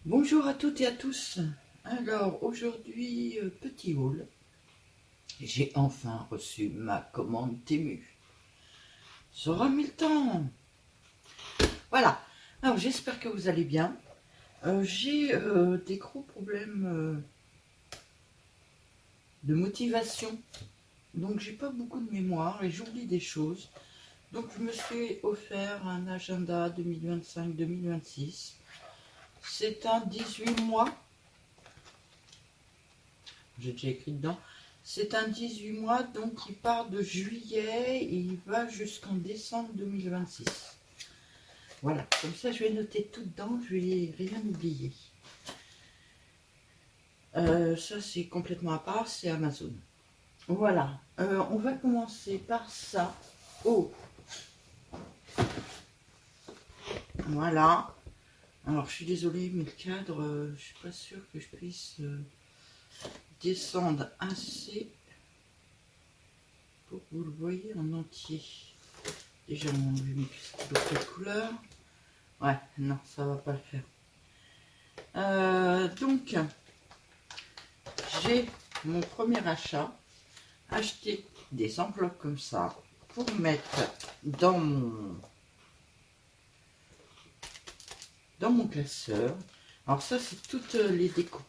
Bonjour à toutes et à tous. Alors aujourd'hui, petit haul. J'ai enfin reçu ma commande Temu. Ça aura mis le temps. Voilà. Alors j'espère que vous allez bien. J'ai des gros problèmes de motivation. Donc j'ai pas beaucoup de mémoire et j'oublie des choses. Donc je me suis offert un agenda 2025-2026. C'est un 18 mois. J'ai déjà écrit dedans. C'est un 18 mois, donc il part de juillet et il va jusqu'en décembre 2026. Voilà, comme ça je vais noter tout dedans, je vais rien oublier. Ça c'est complètement à part, c'est Amazon. Voilà, on va commencer par ça. Oh, voilà. Alors je suis désolée, mais le cadre, je suis pas sûre que je puisse descendre assez pour que vous le voyez en entier. Déjà, on va mettre quelle couleur. Ouais, non, ça va pas le faire. Donc, j'ai mon premier achat. Acheté des enveloppes comme ça pour mettre dans mon classeur. Alors ça, c'est toutes les découpes.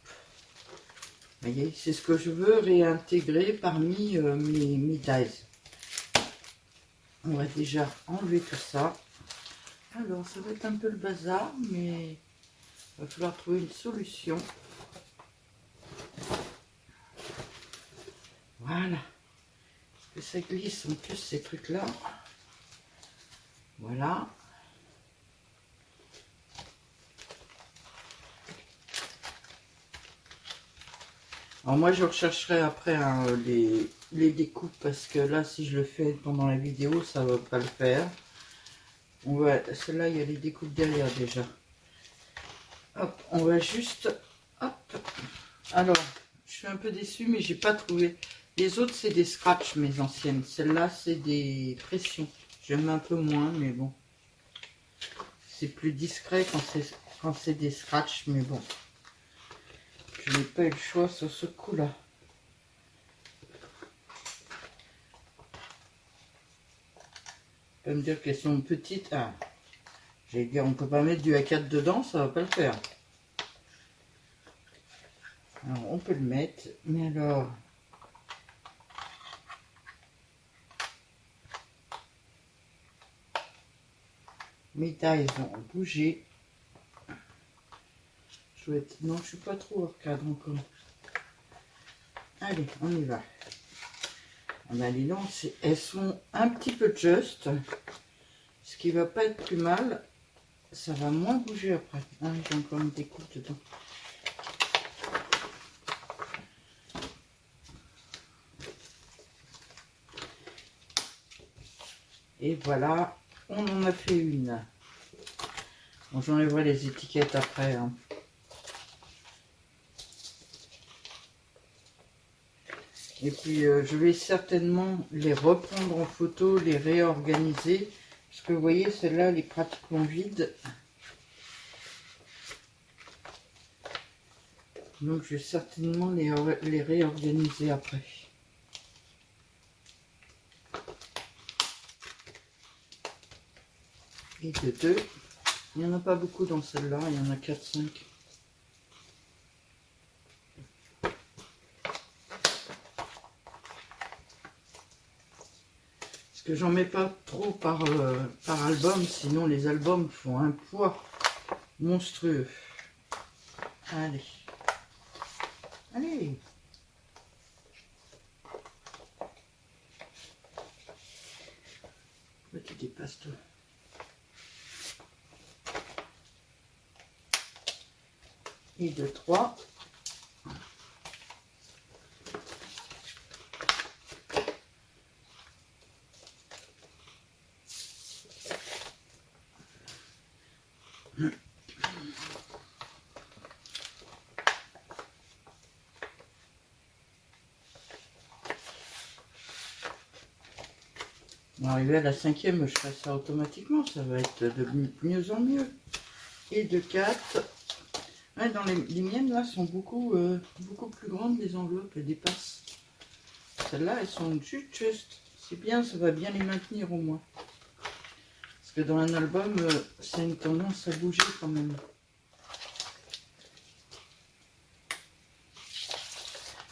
Vous voyez, c'est ce que je veux réintégrer parmi mes dies. On va déjà enlever tout ça. Alors, ça va être un peu le bazar, mais il va falloir trouver une solution. Voilà. Que ça glisse en plus ces trucs là. Voilà. Alors moi je rechercherai après les découpes parce que là si je le fais pendant la vidéo ça va pas le faire. Celle-là il y a les découpes derrière déjà. Hop, on va juste hop. Alors je suis un peu déçue mais j'ai pas trouvé. Les autres c'est des scratchs mes anciennes. Celle-là c'est des pressions. J'aime un peu moins mais bon. C'est plus discret quand c'est des scratchs mais bon. Je n'ai pas eu le choix sur ce coup-là. On peut me dire qu'elles sont petites. Ah, j'allais dire, on peut pas mettre du A4 dedans, ça va pas le faire. Alors, on peut le mettre, mais alors... Mes tailles ont bougé. Chouette. Non, je suis pas trop hors cadre encore. Allez, on y va. Ah ben, les dents, elles sont un petit peu juste. Ce qui va pas être plus mal. Ça va moins bouger après. Ah, j'ai encore une découpe dedans. Et voilà, on en a fait une. Bon, j'enlèverai les étiquettes après. Hein. Et puis je vais certainement les reprendre en photo, les réorganiser. Parce que vous voyez, celle-là, elle est pratiquement vide. Donc je vais certainement les réorganiser après. Et de deux. Il n'y en a pas beaucoup dans celle-là, il y en a 4-5. Parce que j'en mets pas trop par album, sinon les albums font un poids monstrueux. Allez. Allez. Tu dépasses toi. Et de 3. Arrivé à la 5e, je ferai ça automatiquement, ça va être de mieux en mieux. Et de 4. Ouais, dans les miennes, là, sont beaucoup, beaucoup plus grandes, les enveloppes, elles dépassent. Celles-là, elles sont juste. C'est bien, ça va bien les maintenir au moins. Parce que dans un album, c'est une tendance à bouger quand même.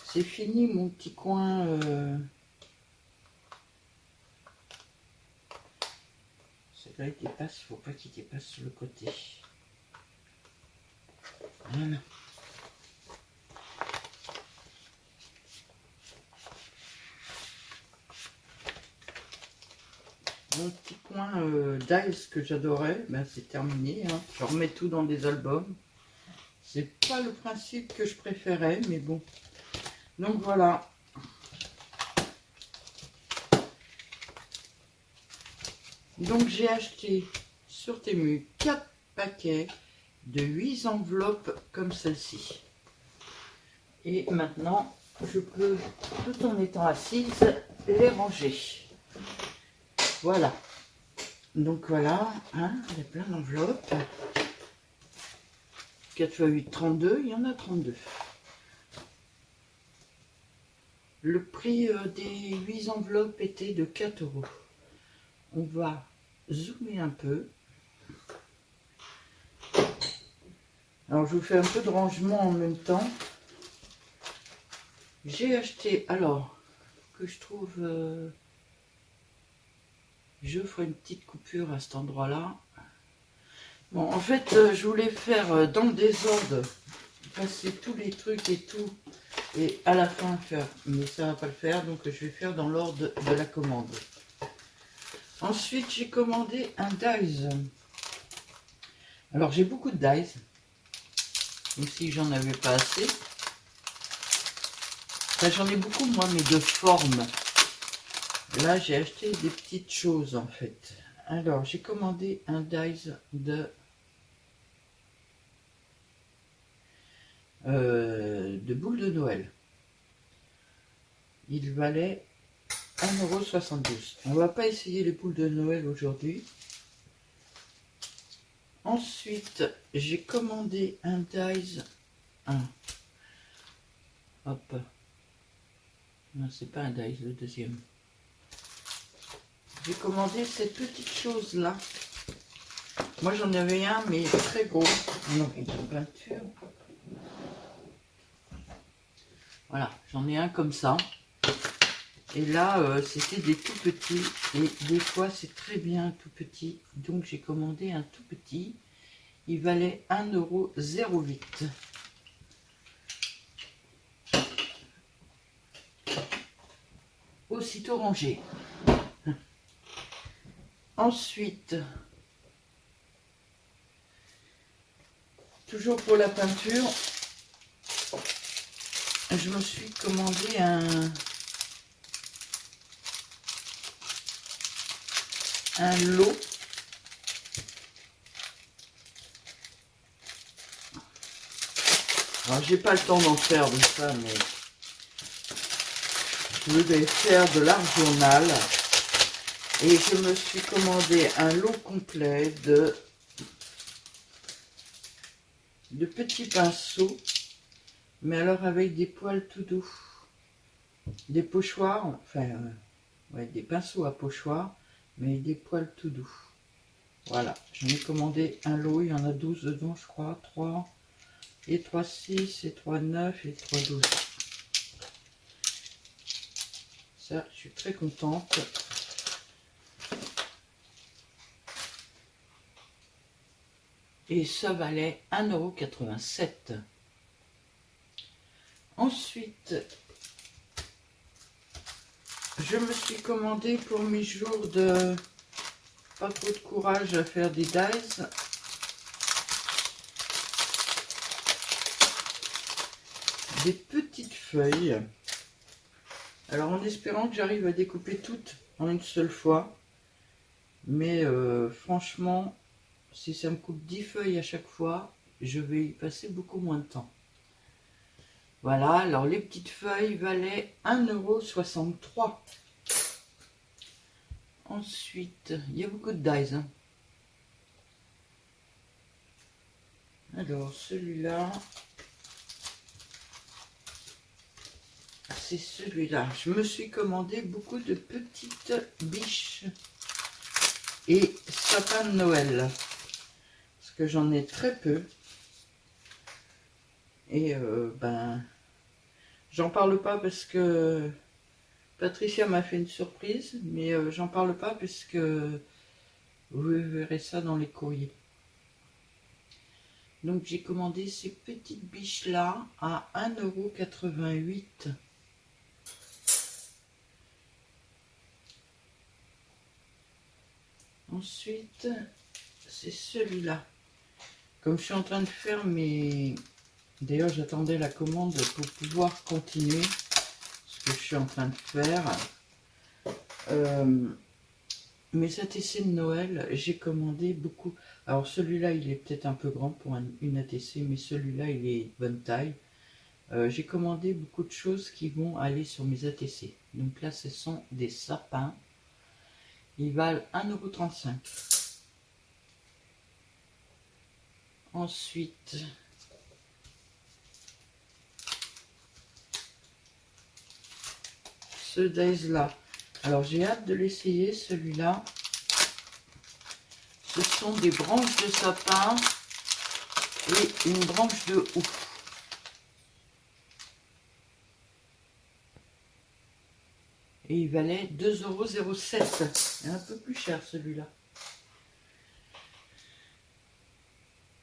C'est fini mon petit coin. Celle-là, il dépasse, il ne faut pas qu'il dépasse sur le côté. Voilà. Mon petit coin Dice que j'adorais, ben c'est terminé. Hein. Je remets tout dans des albums. C'est pas le principe que je préférais, mais bon. Donc voilà. Donc j'ai acheté sur Temu 4 paquets de 8 enveloppes comme celle-ci. Et maintenant, je peux, tout en étant assise, les ranger. Voilà. Donc voilà, hein, il y a plein d'enveloppes. 4 x 8, 32, il y en a 32. Le prix des 8 enveloppes était de 4 €. On va zoomer un peu. Alors je vous fais un peu de rangement en même temps. J'ai acheté, alors, que je trouve... je ferai une petite coupure à cet endroit-là. Bon, en fait, je voulais faire dans le désordre, passer tous les trucs et tout, et à la fin faire, mais ça va pas le faire, donc je vais faire dans l'ordre de la commande. Ensuite, j'ai commandé un dies. Alors, j'ai beaucoup de dies, même si j'en avais pas assez. Enfin, j'en ai beaucoup, moi, mais de forme. Là, j'ai acheté des petites choses, en fait. Alors, j'ai commandé un dies de boules de Noël. Il valait 1,72 €. On va pas essayer les boules de Noël aujourd'hui. Ensuite, j'ai commandé un dies. Hop. Non, c'est pas un dies, le deuxième. J'ai commandé cette petite chose là. Moi j'en avais un, mais très gros. Non, il est en peinture. Voilà, j'en ai un comme ça. Et là, c'était des tout petits. Et des fois, c'est très bien tout petit. Donc, j'ai commandé un tout petit. Il valait 1,08 €. Aussitôt rangé. Ensuite, toujours pour la peinture, je me suis commandé un lot. Alors, j'ai pas le temps d'en faire de ça, mais je vais faire de l'art journal. Et je me suis commandé un lot complet de petits pinceaux, mais alors avec des poils tout doux. Des pochoirs, enfin, ouais, des pinceaux à pochoir, mais des poils tout doux. Voilà, j'en ai commandé un lot, il y en a 12 dedans, je crois, 3, et 3, 6, et 3, 9, et 3, 12. Ça, je suis très contente. Et ça valait 1,87 €. Ensuite, je me suis commandé pour mes jours de pas trop de courage à faire des dies. Des petites feuilles. Alors en espérant que j'arrive à découper toutes en une seule fois. Mais franchement, si ça me coupe 10 feuilles à chaque fois, je vais y passer beaucoup moins de temps. Voilà, alors les petites feuilles valaient 1,63 €. Ensuite, il y a beaucoup de dies. Hein. Alors, celui-là, c'est celui-là. Je me suis commandé beaucoup de petites biches et sapins de Noël. Parce que j'en ai très peu. Et ben, j'en parle pas parce que Patricia m'a fait une surprise. Mais j'en parle pas parce que vous verrez ça dans les courriers. Donc j'ai commandé ces petites biches là à 1,88 €. Ensuite, c'est celui-là. Comme je suis en train de faire mes... D'ailleurs, j'attendais la commande pour pouvoir continuer ce que je suis en train de faire. Mes ATC de Noël, j'ai commandé beaucoup. Alors celui-là, il est peut-être un peu grand pour une ATC, mais celui-là, il est de bonne taille. J'ai commandé beaucoup de choses qui vont aller sur mes ATC. Donc là, ce sont des sapins. Ils valent 1,35 €. Ensuite, ce Days là. Alors j'ai hâte de l'essayer, celui-là. Ce sont des branches de sapin et une branche de houx. Et il valait 2,07 €. C'est un peu plus cher celui-là.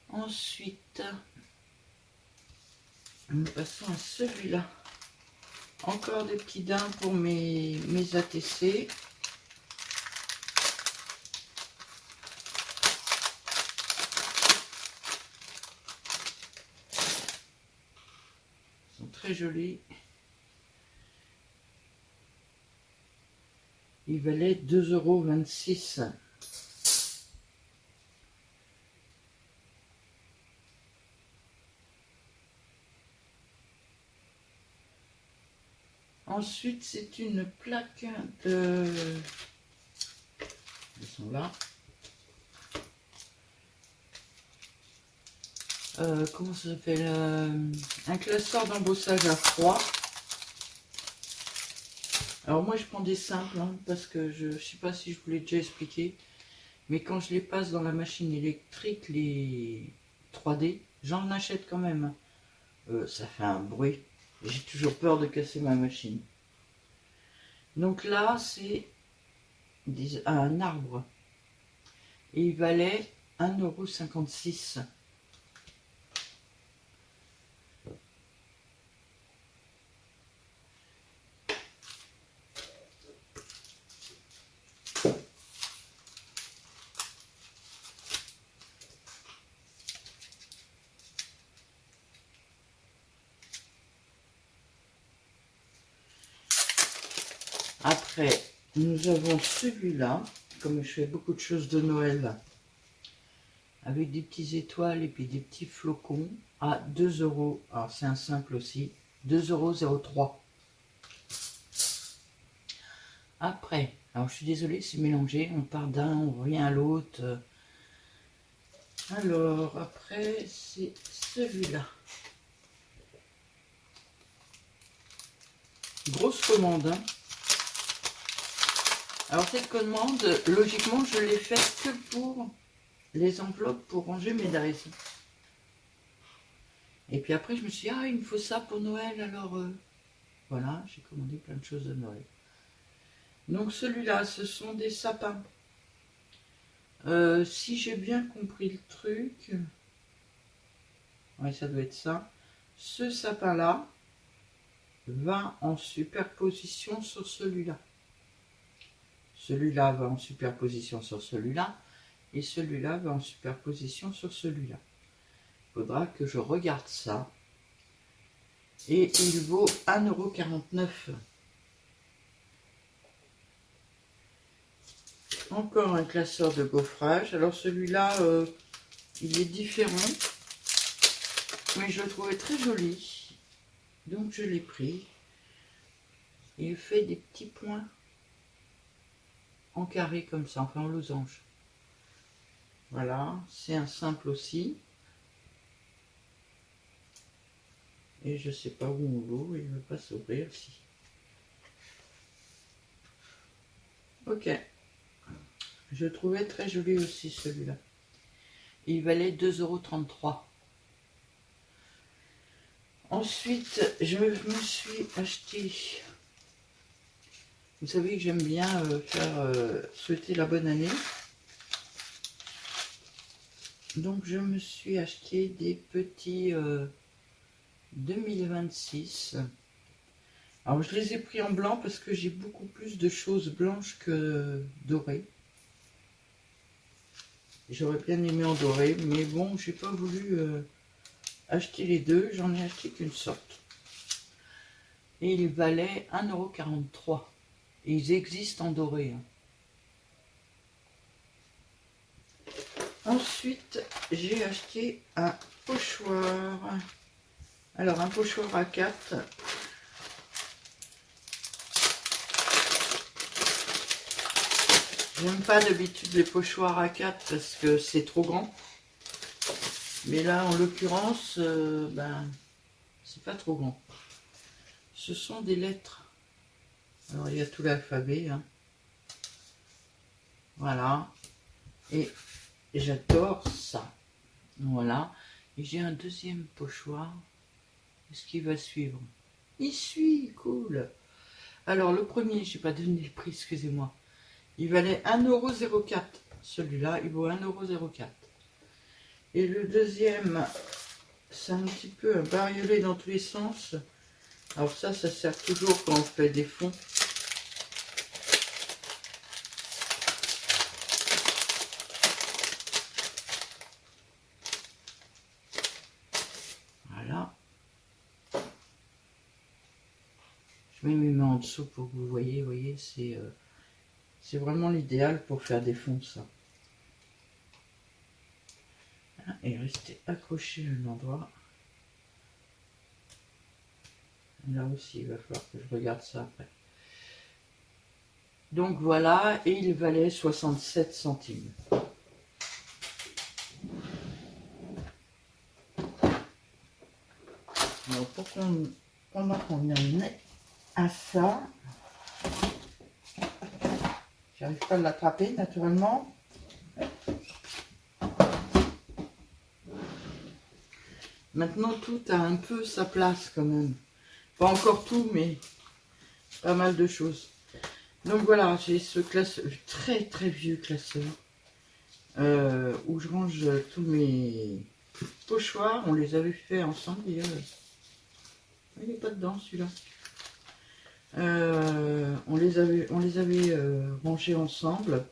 Ensuite, nous passons à celui-là. Encore des petits daims pour mes ATC. Ils sont très jolis. Il valait 2,26 €. Ensuite, c'est une plaque de... Ils sont là. Comment ça s'appelle, un classeur d'embossage à froid. Alors moi je prends des simples hein, parce que je ne sais pas si je vous l'ai déjà expliqué, mais quand je les passe dans la machine électrique, les 3D, j'en achète quand même. Ça fait un bruit. J'ai toujours peur de casser ma machine. Donc là c'est un arbre. Et il valait 1,56 €. Après, nous avons celui-là, comme je fais beaucoup de choses de Noël, avec des petites étoiles et puis des petits flocons, à 2 €. Alors c'est un simple aussi, 2,03 €. Après, alors je suis désolée, c'est mélangé, on part d'un, on revient à l'autre. Alors, après, c'est celui-là. Grosse commande, hein. Alors cette commande, logiquement, je l'ai faite que pour les enveloppes pour ranger mes dies. Et puis après, je me suis dit, ah, il me faut ça pour Noël, alors voilà, j'ai commandé plein de choses de Noël. Donc celui-là, ce sont des sapins. Si j'ai bien compris le truc, ouais, ça doit être ça. Ce sapin-là va en superposition sur celui-là. Celui-là va en superposition sur celui-là. Et celui-là va en superposition sur celui-là. Il faudra que je regarde ça. Et il vaut 1,49 €. Encore un classeur de gaufrage. Alors celui-là, il est différent. Mais je le trouvais très joli. Donc je l'ai pris. Il fait des petits points en carré comme ça, enfin en losange. Voilà, c'est un simple aussi. Et je sais pas où on l'ouvre, il ne veut pas s'ouvrir. Si. Ok. Je trouvais très joli aussi celui-là. Il valait 2,33 €. Ensuite, je me suis acheté... Vous savez que j'aime bien faire souhaiter la bonne année. Donc je me suis acheté des petits 2026. Alors je les ai pris en blanc parce que j'ai beaucoup plus de choses blanches que dorées. J'aurais bien aimé en doré, mais bon, j'ai pas voulu acheter les deux, j'en ai acheté qu'une sorte. Et ils valaient 1,43 €. Et ils existent en doré. Hein. Ensuite, j'ai acheté un pochoir. Alors, un pochoir à 4. J'aime pas d'habitude les pochoirs à 4 parce que c'est trop grand. Mais là, en l'occurrence, ben, c'est pas trop grand. Ce sont des lettres. Alors, il y a tout l'alphabet. Hein. Voilà. Et j'adore ça. Voilà. Et j'ai un deuxième pochoir. Est-ce qu'il va suivre? Il suit, cool. Alors, le premier, je n'ai pas donné le prix, excusez-moi. Il valait 1,04 €. Celui-là, il vaut 1,04 €. Et le deuxième, c'est un petit peu un bariolé dans tous les sens. Alors ça sert toujours quand on fait des fonds. Voilà. Je mets mes mains en dessous pour que vous voyez, c'est vraiment l'idéal pour faire des fonds, ça. Et rester accroché à un endroit. Là aussi, il va falloir que je regarde ça après. Donc voilà, et il valait 67 centimes. Alors pendant qu'on en est à ça, j'arrive pas à l'attraper naturellement. Maintenant tout a un peu sa place quand même. Pas encore tout, mais pas mal de choses. Donc voilà, j'ai ce classeur, très très vieux classeur, où je range tous mes pochoirs. On les avait fait ensemble d'ailleurs. Il n'est pas dedans celui-là. On les avait rangés ensemble.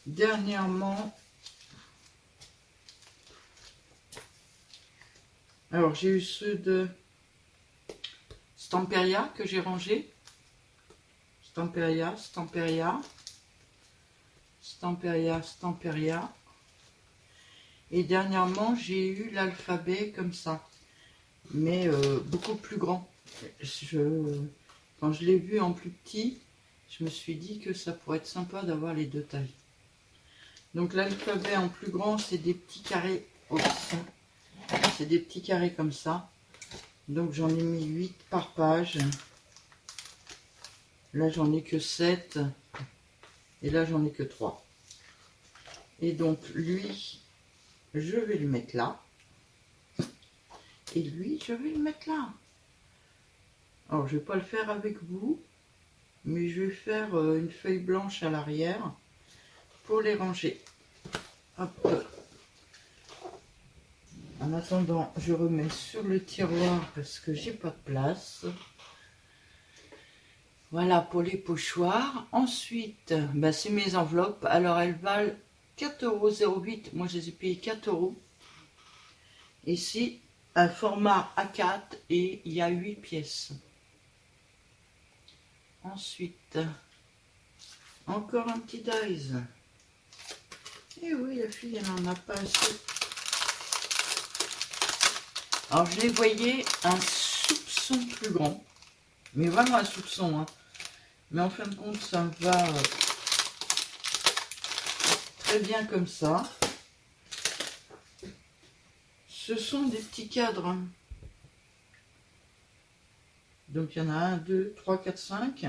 Dernièrement, alors j'ai eu ceux de Stamperia que j'ai rangés. Stamperia, Stamperia, Stamperia, Stamperia. Et dernièrement, j'ai eu l'alphabet comme ça, mais beaucoup plus grand. Quand je l'ai vu en plus petit, je me suis dit que ça pourrait être sympa d'avoir les deux tailles. Donc l'alphabet en plus grand, c'est des petits carrés. C'est des petits carrés comme ça. Donc j'en ai mis 8 par page. Là j'en ai que 7. Et là j'en ai que 3. Et donc lui, je vais le mettre là. Et lui, je vais le mettre là. Alors je ne vais pas le faire avec vous. Mais je vais faire une feuille blanche à l'arrière pour les ranger. Hop. En attendant, je remets sur le tiroir parce que j'ai pas de place. Voilà pour les pochoirs. Ensuite, bah, c'est mes enveloppes. Alors elles valent 4,08 €. Moi je les ai payées 4 €. Ici, un format A4 et il y a 8 pièces. Ensuite, encore un petit dies. Et oui, la fille, elle n'en a pas assez. Alors, je les voyais un soupçon plus grand. Mais vraiment un soupçon. Hein. Mais en fin de compte, ça me va très bien comme ça. Ce sont des petits cadres. Hein. Donc il y en a 1, 2, 3, 4, 5.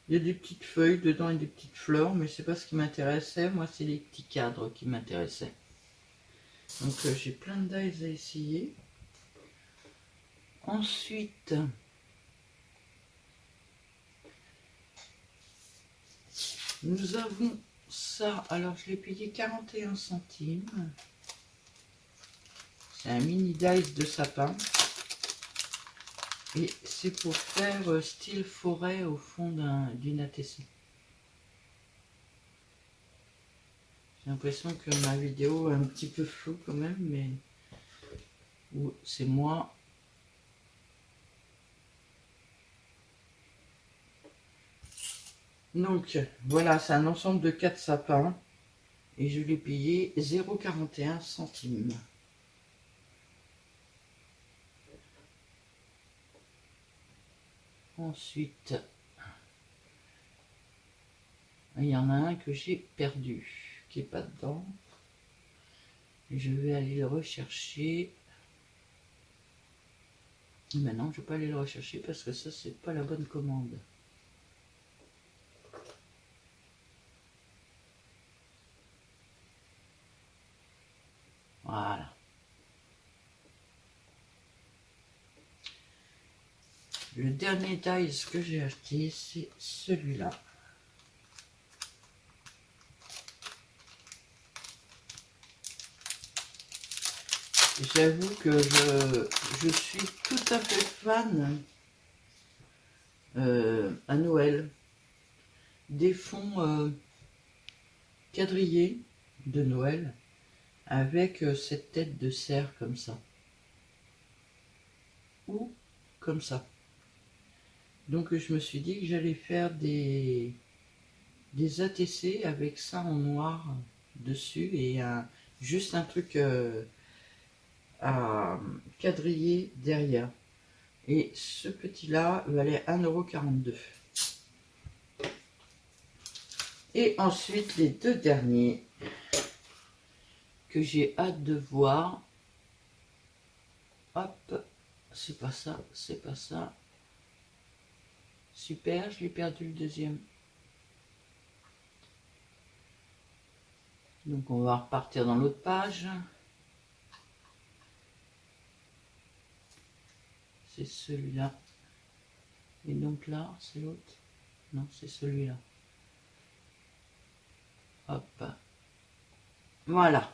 Il y a des petites feuilles dedans et des petites fleurs, mais c'est pas ce qui m'intéressait. Moi, c'est les petits cadres qui m'intéressaient. Donc j'ai plein de dies à essayer. Ensuite, nous avons ça. Alors je l'ai payé 41 centimes. C'est un mini dice de sapin. Et c'est pour faire style forêt au fond d'une ATC. J'ai l'impression que ma vidéo est un petit peu floue quand même, mais c'est moi. Donc voilà, c'est un ensemble de 4 sapins et je l'ai payé 0,41 centimes. Ensuite, il y en a un que j'ai perdu, qui n'est pas dedans. Je vais aller le rechercher. Mais non, je ne vais pas aller le rechercher parce que ça, c'est pas la bonne commande. Voilà. Le dernier dice que j'ai acheté, c'est celui-là. J'avoue que je suis tout à fait fan à Noël des fonds quadrillés de Noël avec cette tête de cerf comme ça. Ou comme ça. Donc je me suis dit que j'allais faire des ATC avec ça en noir dessus et juste un truc à quadriller derrière. Et ce petit là valait 1,42 €. Et ensuite les deux derniers que j'ai hâte de voir. Hop, c'est pas ça, c'est pas ça. Super, je l'ai perdu le deuxième. Donc on va repartir dans l'autre page. C'est celui-là. Et donc là, c'est l'autre. Non, c'est celui-là. Hop. Voilà.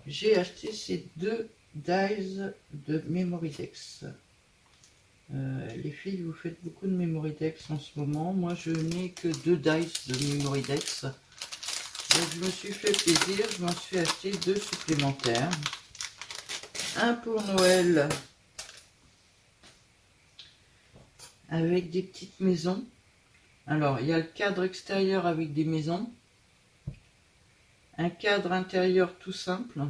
J'ai acheté ces deux dies de Memorydex. Les filles, vous faites beaucoup de Memorydex en ce moment. Moi, je n'ai que 2 dice de Memorydex. Donc, je me suis fait plaisir. Je m'en suis acheté 2 supplémentaires. Un pour Noël avec des petites maisons. Alors, il y a le cadre extérieur avec des maisons. Un cadre intérieur tout simple.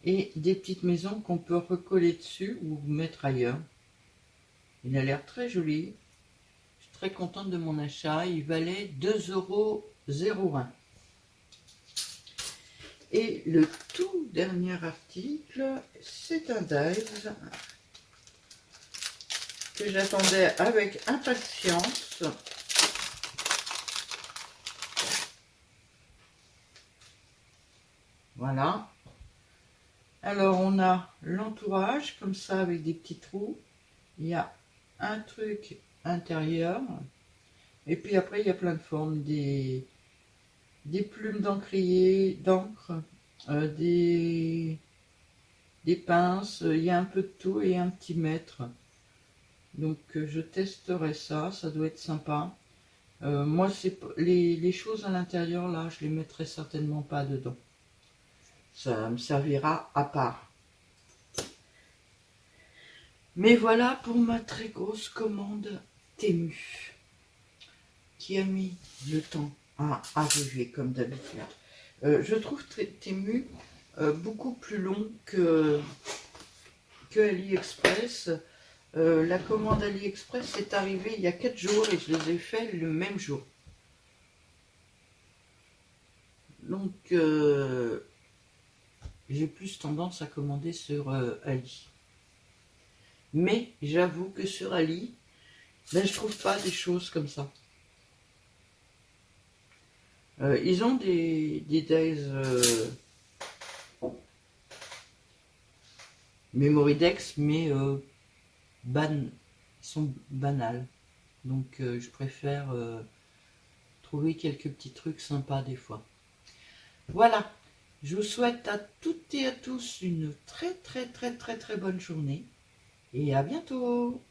Et des petites maisons qu'on peut recoller dessus ou mettre ailleurs. Il a l'air très joli. Je suis très contente de mon achat. Il valait 2,01 €. Et le tout dernier article, c'est un dies que j'attendais avec impatience. Voilà. Alors on a l'entourage comme ça avec des petits trous. Il y a un truc intérieur. Et puis après il y a plein de formes. Des plumes d'encrier, d'encre, des pinces. Il y a un peu de tout et un petit mètre. Donc je testerai ça. Ça doit être sympa. Moi c'est les choses à l'intérieur là, je les mettrai certainement pas dedans. Ça me servira à part. Mais voilà pour ma très grosse commande Temu, qui a mis le temps à arriver comme d'habitude. Je trouve Temu beaucoup plus long que AliExpress. La commande AliExpress est arrivée il y a 4 jours et je les ai fait le même jour. Donc j'ai plus tendance à commander sur Ali. Mais j'avoue que sur Ali, ben, je trouve pas des choses comme ça. Ils ont des days Memory Dex, mais ils sont banals. Donc je préfère trouver quelques petits trucs sympas des fois. Voilà, je vous souhaite à toutes et à tous une très très très très très bonne journée et à bientôt.